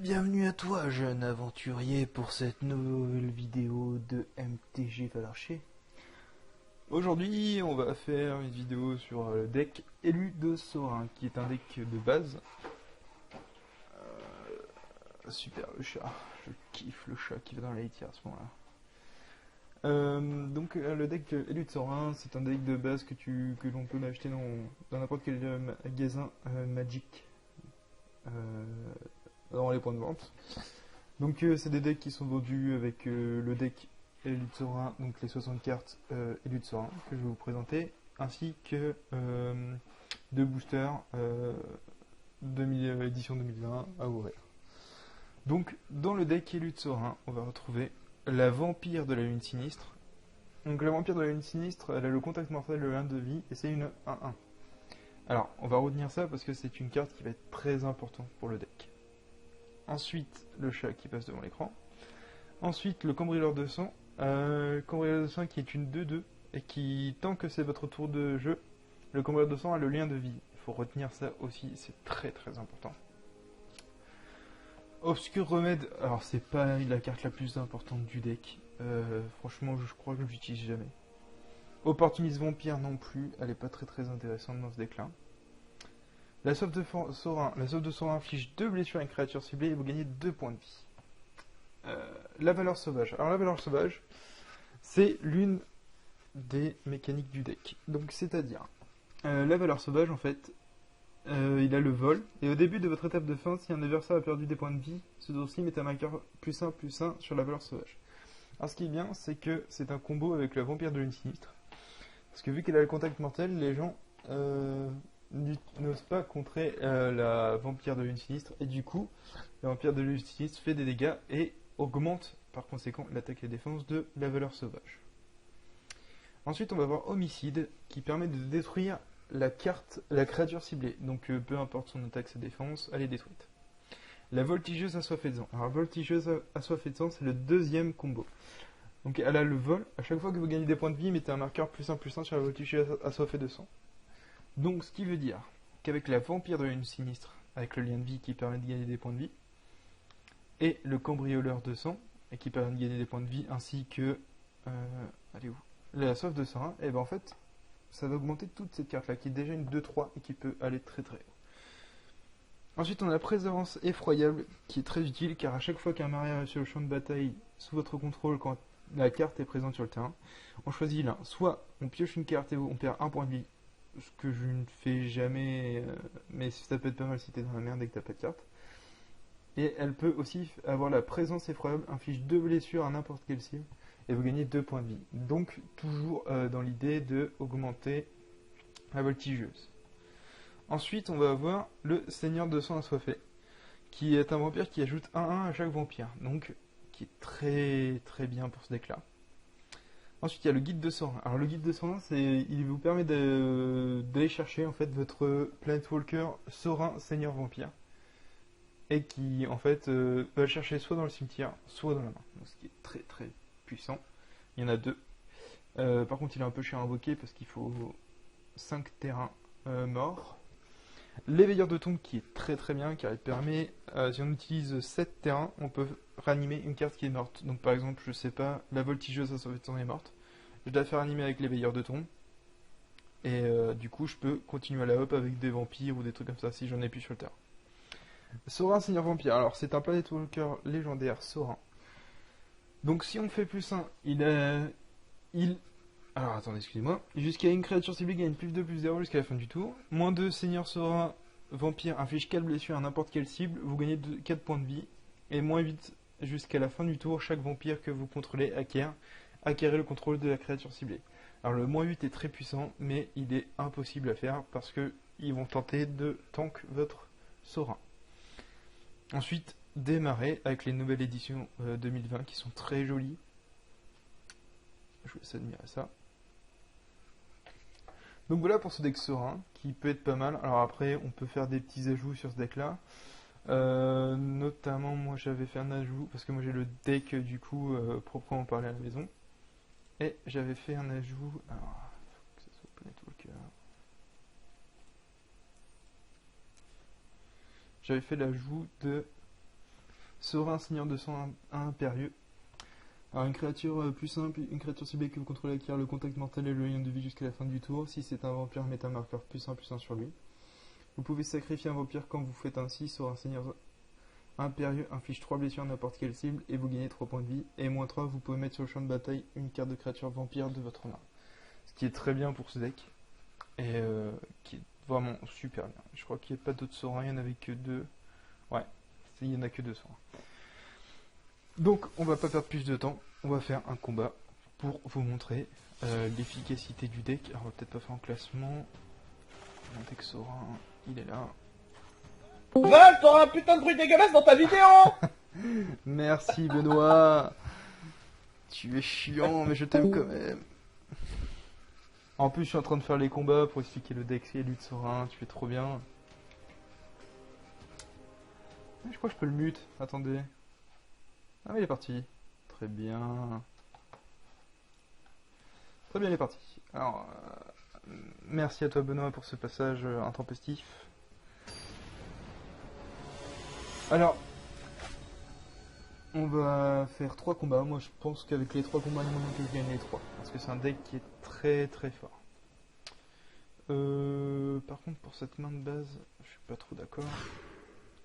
Bienvenue à toi, jeune aventurier, pour cette nouvelle vidéo de MTG Valarcher. Aujourd'hui, on va faire une vidéo sur le deck Élu de Saurin, qui est un deck de base. Super, le chat. Je kiffe le chat qui va dans la litière à ce moment-là. Le deck Élu de Saurin, c'est un deck de base que l'on peut acheter dans n'importe quel magasin Magic dans les points de vente. Donc c'est des decks qui sont vendus avec le deck Élu de Saurin, donc les 60 cartes Élu de Saurin que je vais vous présenter, ainsi que deux boosters édition 2020 à ouvrir. Donc dans le deck Élu de Saurin, on va retrouver la Vampire de la Lune Sinistre. Donc la Vampire de la Lune Sinistre, elle a le contact mortel, le 1 de vie, et c'est une 1-1. Alors, on va retenir ça parce que c'est une carte qui va être très importante pour le deck. Ensuite, le chat qui passe devant l'écran. Ensuite, le cambrioleur de sang. Cambrioleur de sang qui est une 2-2 et qui, tant que c'est votre tour de jeu, le cambrioleur de sang a le lien de vie. Il faut retenir ça aussi, c'est très très important. Obscur remède, alors c'est pas la carte la plus importante du deck. Franchement, je crois que je l'utilise jamais. Opportuniste vampire non plus, elle est pas très très intéressante dans ce deck là. La sauve de Saurin inflige 2 blessures à une créature ciblée et vous gagnez 2 points de vie. La valeur sauvage. Alors la valeur sauvage, c'est l'une des mécaniques du deck. Donc c'est-à-dire, la valeur sauvage en fait, il a le vol, et au début de votre étape de fin, si un adversaire a perdu des points de vie, ce tour-ci met un marqueur +1/+1 sur la valeur sauvage. Alors ce qui est bien, c'est que c'est un combo avec la Vampire de Lune Sinistre. Parce que vu qu'elle a le contact mortel, les gens n'osent pas contrer la Vampire de Lune Sinistre, et du coup, la Vampire de Lune Sinistre fait des dégâts et augmente par conséquent l'attaque et la défense de la valeur sauvage. Ensuite, on va voir Homicide, qui permet de détruire la créature ciblée, donc peu importe son attaque, sa défense, elle est détruite. La Voltigeuse assoiffée de sang. Alors, Voltigeuse assoiffée de sang, c'est le deuxième combo. Donc elle a le vol, à chaque fois que vous gagnez des points de vie, mettez un marqueur +1/+1 sur la Voltigeuse assoiffée de sang. Donc ce qui veut dire qu'avec la Vampire de la Lune Sinistre, avec le lien de vie qui permet de gagner des points de vie, et le Cambrioleur de sang, et qui permet de gagner des points de vie, ainsi que allez où la Sauve de Saurin, et ben en fait, ça va augmenter toute cette carte-là, qui est déjà une 2-3 et qui peut aller très très haut. Ensuite, on a la Préservance effroyable, qui est très utile, car à chaque fois qu'un mariage est sur le champ de bataille, sous votre contrôle, quand la carte est présente sur le terrain, on choisit l'un. Soit on pioche une carte et on perd un point de vie, ce que je ne fais jamais, mais ça peut être pas mal si t'es dans la merde et que t'as pas de carte. Et elle peut aussi avoir la Présence effroyable, inflige 2 blessures à n'importe quelle cible, et vous gagnez 2 points de vie. Donc toujours dans l'idée de augmenter la Voltigeuse. Ensuite, on va avoir le Seigneur de sang assoiffé, qui est un vampire qui ajoute 1/1 à chaque vampire, donc qui est très très bien pour ce deck-là. Ensuite, il y a le Guide de Saurin. Alors, le Guide de Saurin, il vous permet d'aller chercher en fait votre Planetwalker Saurin Seigneur Vampire, et qui en fait va le chercher soit dans le cimetière, soit dans la main. Donc, ce qui est très très puissant. Il y en a 2. Par contre, il est un peu cher à invoquer parce qu'il faut 5 terrains morts. L'éveilleur de tombe qui est très très bien, car il permet, si on utilise 7 terrains, on peut ranimer une carte qui est morte. Donc par exemple, je sais pas, la Voltigeuse assoiffée de sang est morte, je la fais ranimer avec l'éveilleur de tombe, et du coup je peux continuer à la hop avec des vampires ou des trucs comme ça si j'en ai plus sur le terrain. Saurin Seigneur Vampire, alors c'est un Planetwalker légendaire Saurin. Donc si on fait +1, alors attendez, excusez-moi. Jusqu'à une créature ciblée gagne +2/+0 jusqu'à la fin du tour. -2, Seigneur Saurin Vampire inflige 4 blessures à n'importe quelle cible. Vous gagnez 4 points de vie. Et -8, jusqu'à la fin du tour, chaque vampire que vous contrôlez acquérez le contrôle de la créature ciblée. Alors le -8 est très puissant, mais il est impossible à faire parce que ils vont tenter de tank votre Saurin. Ensuite, démarrer avec les nouvelles éditions 2020 qui sont très jolies. Je vous laisse admirer ça. Donc voilà pour ce deck Saurin, qui peut être pas mal. Alors après, on peut faire des petits ajouts sur ce deck-là. Notamment, moi j'avais fait un ajout, parce que moi j'ai le deck du coup proprement parlé à la maison. Et j'avais fait un ajout... Alors, faut que ça soit Planetwalker. J'avais fait l'ajout de Sera un seigneur de sang impérieux. Alors une créature plus simple, une créature ciblée que vous contrôlez acquiert le contact mortel et le lien de vie jusqu'à la fin du tour. Si c'est un vampire, mettez un marqueur +1/+1 sur lui. Vous pouvez sacrifier un vampire quand vous faites ainsi. Sera un seigneur impérieux, inflige 3 blessures à n'importe quelle cible et vous gagnez 3 points de vie. Et -3, vous pouvez mettre sur le champ de bataille une carte de créature vampire de votre main. Ce qui est très bien pour ce deck. Et qui est vraiment super bien. Je crois qu'il n'y a pas d'autres sorts, il n'y en avait que 2. Ouais, il n'y en a que 2 sorts. Donc on va pas perdre plus de temps, on va faire un combat pour vous montrer l'efficacité du deck. Alors on va peut-être pas faire en classement. Mon deck Sorin, il est là. Val, t'auras un putain de bruit dégueulasse dans ta vidéo. Merci Benoît. Tu es chiant mais je t'aime quand même. En plus je suis en train de faire les combats pour expliquer le deck et lui de Sorin, tu fais trop bien. Je crois que je peux le mute, attendez. Ah oui, il est parti. Très bien. Très bien, il est parti. Alors, merci à toi Benoît pour ce passage intempestif. Alors, on va faire 3 combats. Moi, je pense qu'avec les 3 combats, il y a moyen que je gagne les 3. Parce que c'est un deck qui est très très fort. Par contre, pour cette main de base, je suis pas trop d'accord.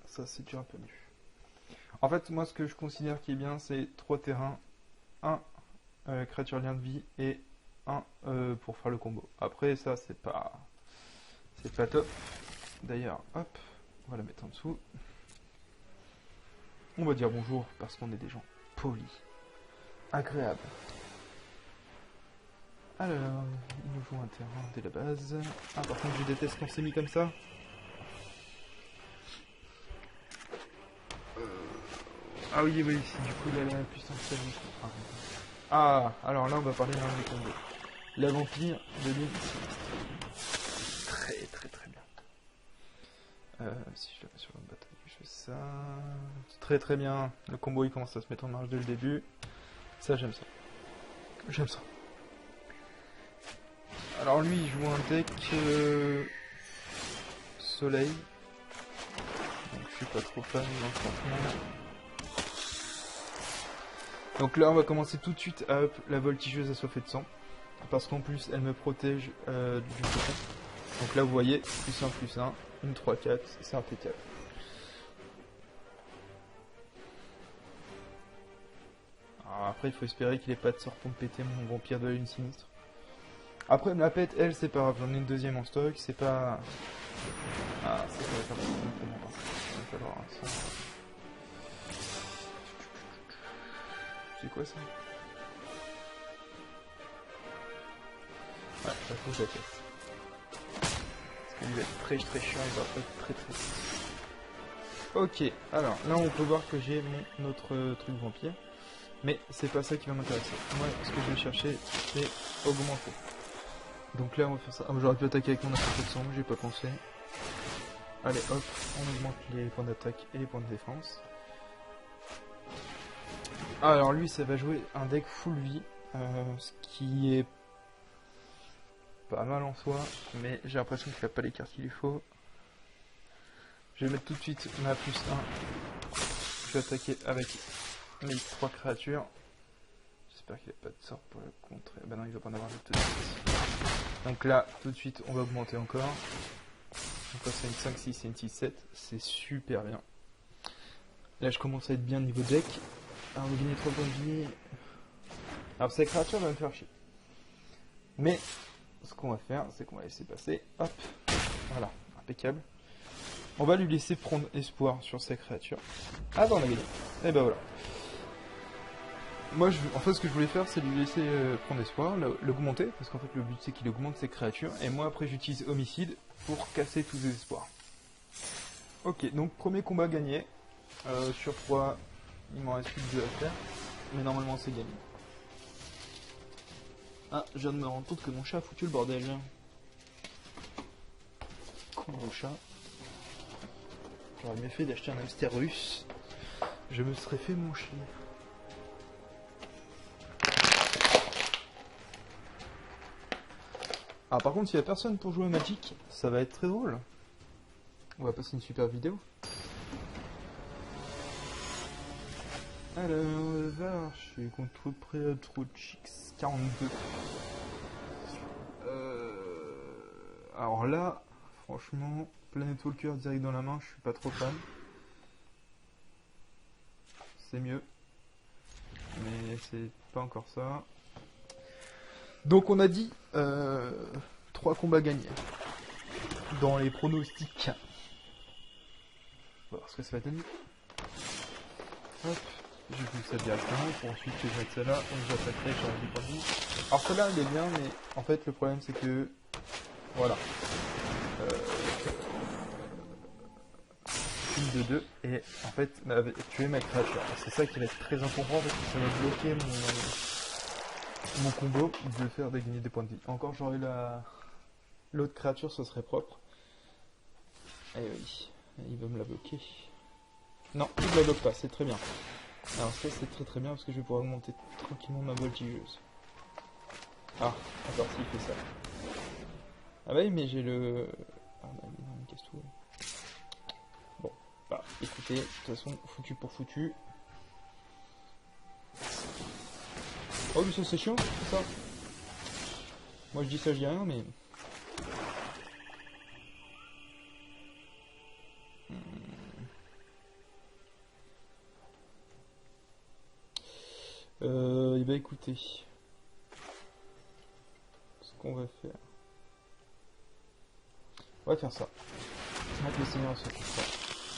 Ça, c'est déjà un peu mieux. En fait, moi, ce que je considère qui est bien, c'est 3 terrains, 1 créature lien de vie et 1 pour faire le combo. Après, ça, c'est pas top. D'ailleurs, hop, on va la mettre en dessous. On va dire bonjour parce qu'on est des gens polis, agréables. Alors, il nous joue un terrain dès la base. Ah, par contre, je déteste quand c'est mis comme ça. Ah oui, oui, c'est du coup la puissance du coup. Ah, alors là on va parler d'un des combos. La vampire de l'île sinistre. Très très très bien. Si je la mets sur la bataille, je fais ça. Très très bien. Le combo il commence à se mettre en marche dès le début. Ça j'aime ça. J'aime ça. Alors lui il joue un deck soleil. Donc je suis pas trop fan franchement. Donc là on va commencer tout de suite à up la voltigeuse assoiffée de sang. Parce qu'en plus elle me protège du faucon. Donc là vous voyez, +1/+1, une 3-4, c'est impeccable. Alors après il faut espérer qu'il n'ait pas de sort pour me péter mon vampire de la lune sinistre. Après elle me la pète, elle c'est pas grave, j'en ai une deuxième en stock, c'est pas... Ah ça va faire beaucoup pour moi. Il va falloir un sang. C'est quoi ça? Ouais, ça faut que je la casse. Parce qu'il va être très très chiant, il va pas être très très... Ok, alors là on peut voir que j'ai mon autre truc vampire. Mais c'est pas ça qui va m'intéresser. Moi ce que je vais chercher c'est augmenter. Donc là on va faire ça. Ah, j'aurais pu attaquer avec mon attaque de sang, j'ai pas pensé. Allez hop, on augmente les points d'attaque et les points de défense. Alors lui ça va jouer un deck full vie, ce qui est pas mal en soi, mais j'ai l'impression qu'il a pas les cartes qu'il lui faut. Je vais mettre tout de suite ma +1. Je vais attaquer avec mes 3 créatures. J'espère qu'il n'y a pas de sort pour le contrer. Bah non, il va pas en avoir de tout de suite. Donc là, tout de suite, on va augmenter encore. Donc là, c'est une 5-6 et une 6-7. C'est super bien. Là, je commence à être bien niveau deck. Alors, on va gagner 3 points de vie. Alors, ces créatures vont me faire chier. Mais, ce qu'on va faire, c'est qu'on va laisser passer. Hop. Voilà, impeccable. On va lui laisser prendre espoir sur ces créatures. Ah bah on a gagné. Et bah voilà. Moi, en fait, ce que je voulais faire, c'est lui laisser prendre espoir, l'augmenter, parce qu'en fait, le but c'est qu'il augmente ses créatures. Et moi, après, j'utilise homicide pour casser tous les espoirs. Ok, donc premier combat gagné. Sur 3, il m'en reste plus que 2 à faire. Mais normalement, c'est gagné. Ah, je viens de me rendre compte que mon chat a foutu le bordel. Con le chat. J'aurais mieux fait d'acheter un hamster russe. Je me serais fait mon chien. Ah par contre, s'il n'y a personne pour jouer à Magic, ça va être très drôle. On va passer une super vidéo. Alors, VAR, je suis contre Preatrochix 42. Alors là, franchement, Planet Walker direct dans la main, je suis pas trop fan. C'est mieux. Mais c'est pas encore ça. Donc on a dit 3 combats gagnés. Dans les pronostics. On va voir ce que ça va donner. Hop, j'ai vu ça directement pour ensuite que je mette celle-là et j'attaquerai sur la points de vie. Alors celle-là elle est bien, mais en fait le problème c'est que voilà. Une de 2 et en fait tuer ma créature. C'est ça qui va être très important parce que ça va bloquer mon combo de faire gagner des points de vie. Encore j'aurai l'autre créature, ce serait propre. Eh oui, il va me la bloquer. Non, il ne la bloque pas, c'est très bien. Alors ça c'est très très bien parce que je vais pouvoir augmenter tranquillement ma voltigeuse. Ah, attends, s'il fait ça. Ah bah oui, mais j'ai le... Ah bah oui, non, il casse tout. Bon, bah écoutez, de toute façon, foutu pour foutu. Oh mais ça c'est chiant, c'est ça. Moi je dis ça, je dis rien, mais... Et bah écoutez, ce qu'on va faire, on va faire ça. On va laisser un seul ça.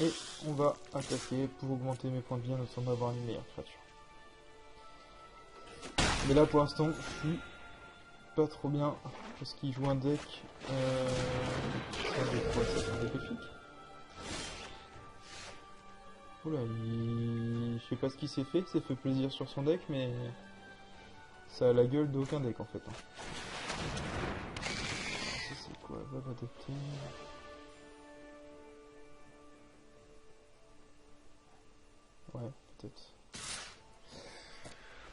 Et on va attaquer pour augmenter mes points de vie en essayant d'avoir une meilleure créature. Mais là pour l'instant, je suis pas trop bien parce qu'il joue un deck. Ça va quoi, ça deck épique. Oula, je sais pas ce qu'il s'est fait plaisir sur son deck, mais ça a la gueule d'aucun deck en fait. Ça c'est quoi? Va adapter. Ouais, peut-être.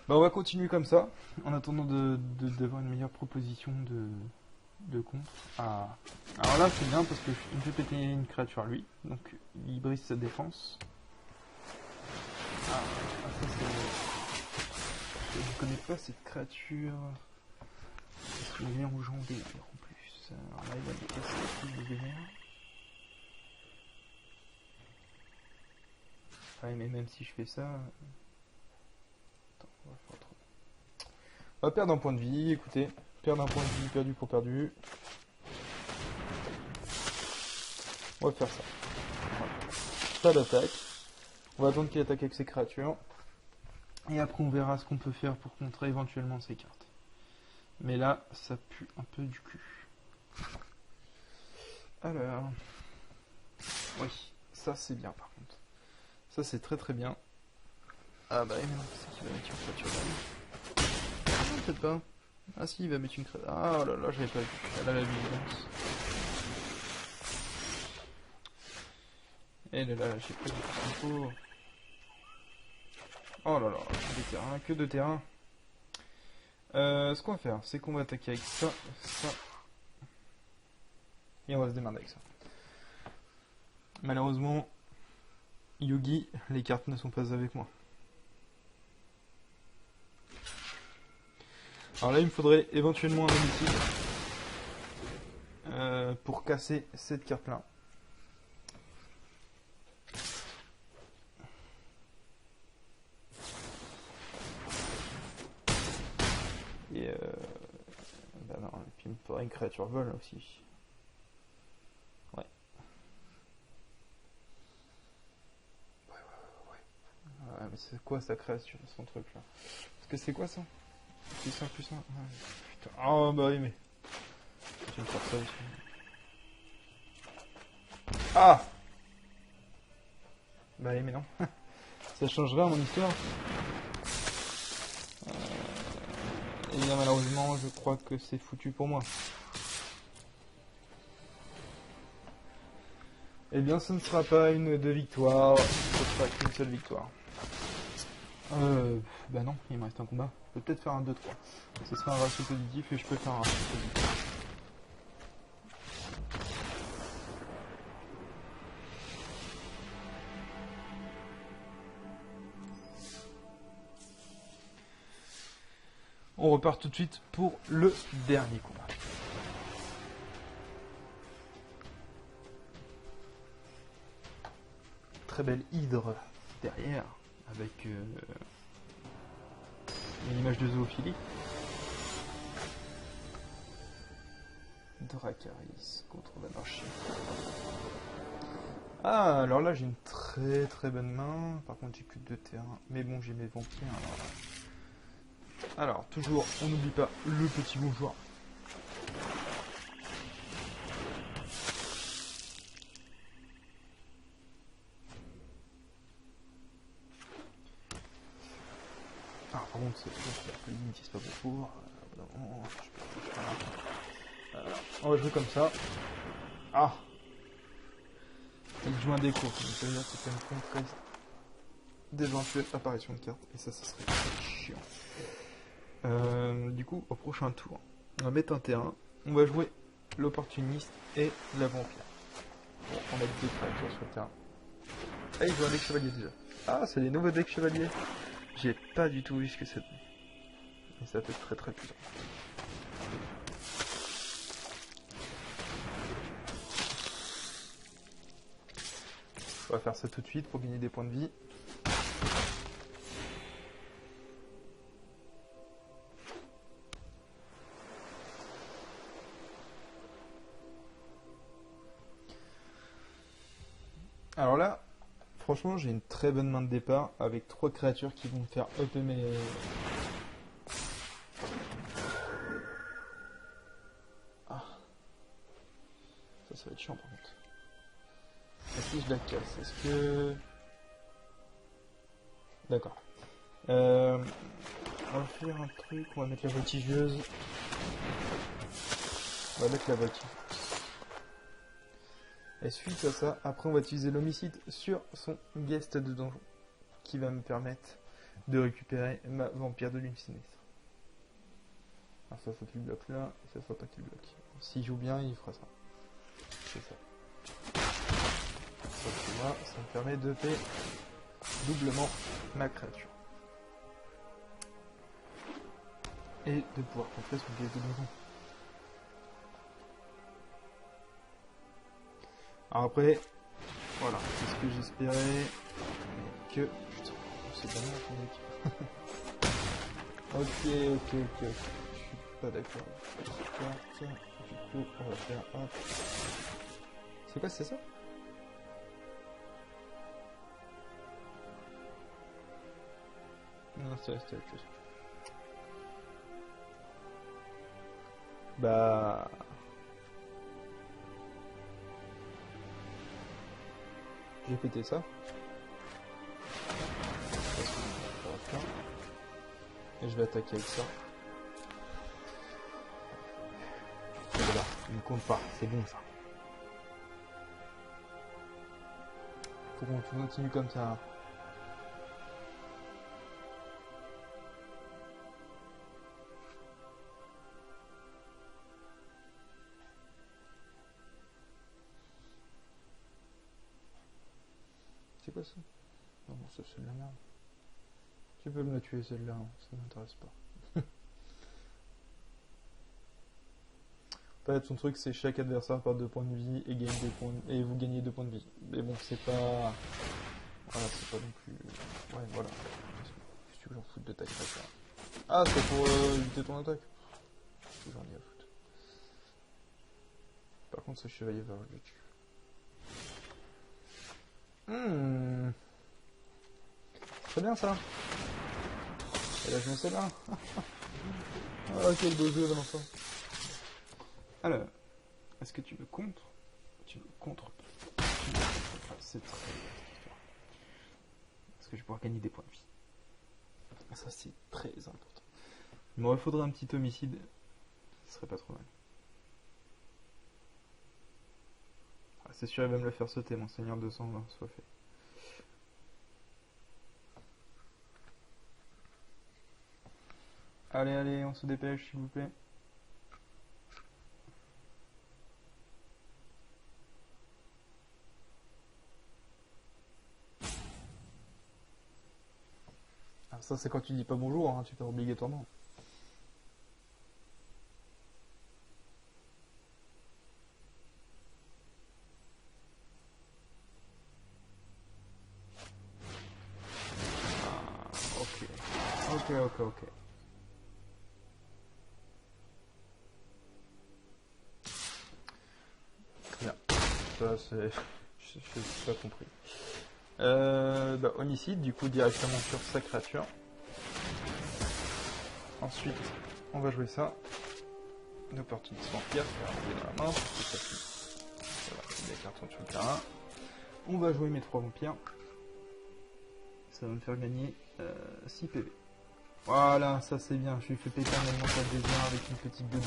Bah on va continuer comme ça, en attendant d'avoir une meilleure proposition de contre. Ah. Alors là c'est bien parce que il me fait péter une créature lui, donc il brise sa défense. Ah, ça c'est... Je ne connais pas cette créature. Il vient au jambé en plus. Alors là il va me casser la couille de vénère. Ouais mais même si je fais ça... Attends, on va faire autrement. On va perdre un point de vie, écoutez. Perdre un point de vie, perdu pour perdu. On va faire ça. Voilà. Pas d'attaque. On va attendre qu'il attaque avec ses créatures. Et après on verra ce qu'on peut faire pour contrer éventuellement ses cartes. Mais là, ça pue un peu du cul. Alors... Oui, ça c'est bien par contre. Ça c'est très très bien. Ah bah non, c'est qu'il va mettre une créature là. Non, peut-être pas. Ah si, il va mettre une créature. Ah oh là là, j'avais pas vu. Elle a la vigilance. Et là, j'ai pas du tout ce qu'il faut. Oh là là, que de terrain. Ce qu'on va faire, c'est qu'on va attaquer avec ça, ça. Et on va se démerder avec ça. Malheureusement, Yugi, les cartes ne sont pas avec moi. Alors là, il me faudrait éventuellement un homicide pour casser cette carte-là. Et bah non, et puis il me faudrait une créature vol aussi. Ouais. Ouais, mais c'est quoi sa création, son truc là? Parce que c'est quoi ça? Plus 1, plus 1. Ah, putain. Oh bah oui, mais. Je vais me faire ça aussi. Ah! Bah oui, mais non. Ça changerait mon histoire. Et bien malheureusement, je crois que c'est foutu pour moi. Eh bien, ce ne sera pas une 2 victoires, ce sera qu'une seule victoire. Bah non, il me reste un combat. Je peux peut-être faire un 2-3. Ce sera un ratio positif et je peux faire un ratio positif. On repart tout de suite pour le dernier combat. Très belle hydre derrière, avec une image de zoophilie. Dracarys contre Banshee. Ah, alors là j'ai une très bonne main. Par contre j'ai plus de terrain. Mais bon, j'ai mes vampires. Alors toujours, on n'oublie pas le petit bonjour. Ah, par contre, c'est limite, c'est pas beaucoup. On va jouer comme ça. Ah! Il joue un déco, donc ça veut dire que c'est une contre d'éventuelles apparitions de cartes, et ça serait chiant. Du coup, au prochain tour, on va mettre un terrain, on va jouer l'opportuniste et la vampire. Bon, on a deux créatures sur le terrain. Ah, il joue un deck chevalier déjà. Ah, c'est les nouveaux decks chevaliers. J'ai pas du tout vu ce que c'est. Et ça peut être très puissant. On va faire ça tout de suite pour gagner des points de vie. Alors là, franchement, j'ai une très bonne main de départ avec 3 créatures qui vont me faire upper mes... Ah. Ça va être chiant par contre. Est-ce que je la casse? Est-ce que... D'accord. On va faire un truc, on va mettre la voltigeuse. On va mettre la voltigeuse. Et suite à ça, après on va utiliser l'homicide sur son guest de donjon, qui va me permettre de récupérer ma vampire de lune sinistre. Alors ça faut qu'il bloque là, et ça faut pas qu'il bloque. S'il joue bien, il fera ça. C'est ça. Moi, ça me permet de payer doublement ma créature. Et de pouvoir contrer son guest de donjon. Alors après, voilà, c'est ce que j'espérais que... Putain, c'est pas mal ton équipe. Ok. Je suis pas d'accord. Du coup, on va faire hop. C'est quoi, c'est ça? Non, c'est autre chose. Bah... J'ai pété ça. Et je vais attaquer avec ça. Et voilà, il ne compte pas, c'est bon ça. Faut qu'on continue comme ça. C'est quoi ça? Non, ça c'est de la merde. Tu peux me la tuer celle-là, hein, ça m'intéresse pas. En fait, son truc c'est chaque adversaire perd 2 points de vie et gagne 2 points et vous gagnez 2 points de vie. Mais bon, c'est pas... Voilà, c'est pas non plus... Ouais, voilà. Qu'est-ce que j'en fous de ta créature? Ah, c'est pour éviter ton attaque. Qu'est-ce que j'en ai à foutre? Par contre, ce chevalier va le tuer. Très bien ça. Et là je mets celle-là. Ah quel beau jeu l'enfant. Alors, est-ce que tu me contres? Tu me contres. C'est très bien. Est-ce que je vais pouvoir gagner des points de vie? Ça c'est très important. Il me faudrait un petit homicide. Ce serait pas trop mal. Ah, c'est sûr il va me le faire sauter, mon seigneur 220, soit fait. Allez, on se dépêche s'il vous plaît. Ah, ça c'est quand tu dis pas bonjour, hein, tu perds obligatoirement. Ok. Très bien. Ça, c'est... Je n'ai pas compris. Homicide, du coup, directement sur sa créature. Ensuite, on va jouer ça. Une opportunité vampire, je vais enlever dans la main, parce que ça fait... Voilà, il y a des cartons sur le terrain. On va jouer mes 3 vampires. Ça va me faire gagner 6 PV. Voilà, ça c'est bien, je lui fais péter un élémental désir avec une petite 2-2-2.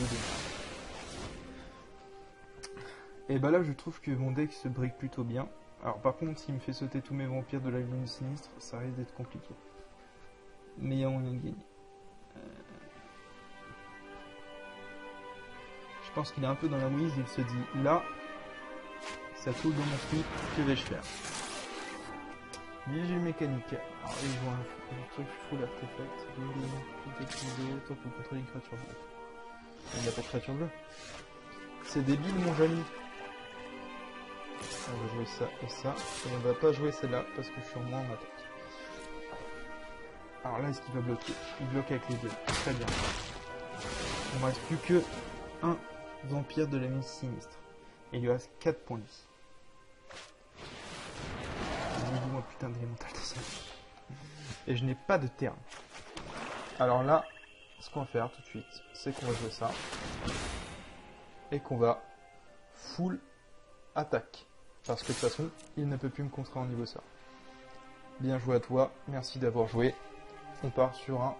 Et bah là je trouve que mon deck se brique plutôt bien. Alors par contre s'il me fait sauter tous mes vampires de la lune sinistre, ça risque d'être compliqué. Mais il y a moyen de gagner. Je pense qu'il est un peu dans la mouise, il se dit là, ça coule dans mon slip, que vais-je faire? Visu mécanique. Alors il joue un truc full artefact. Tant pour contrôler une créature bleue. Il n'a pas de créature bleue. C'est débile mon Jamy. On va jouer ça et ça. Et on va pas jouer celle-là parce que je suis en moins en attaque. Alors là, est-ce qu'il va bloquer? Il bloque avec les deux. Très bien. Il ne reste plus que un vampire de la mine sinistre. Et il lui reste 4 points de vie. Dis-moi putain d'élémental de ça. Et je n'ai pas de terme. Alors là, ce qu'on va faire tout de suite, c'est qu'on va jouer ça. Et qu'on va full attaque. Parce que de toute façon, il ne peut plus me contrer en niveau ça. Bien joué à toi, merci d'avoir joué. On part sur un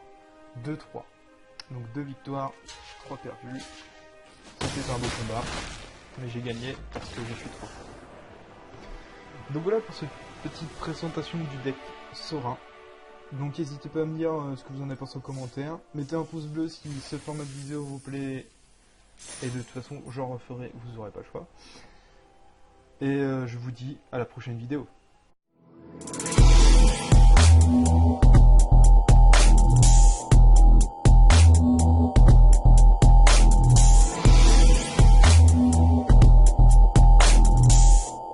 2-3. Donc 2 victoires, 3 perdus. C'était un beau combat, mais j'ai gagné parce que je suis trop fort. Donc voilà pour cette petite présentation du deck Sorin. Donc n'hésitez pas à me dire ce que vous en avez pensé en commentaire. Mettez un pouce bleu si ce format de vidéo vous plaît. Et de toute façon, j'en referai, vous n'aurez pas le choix. Et je vous dis à la prochaine vidéo.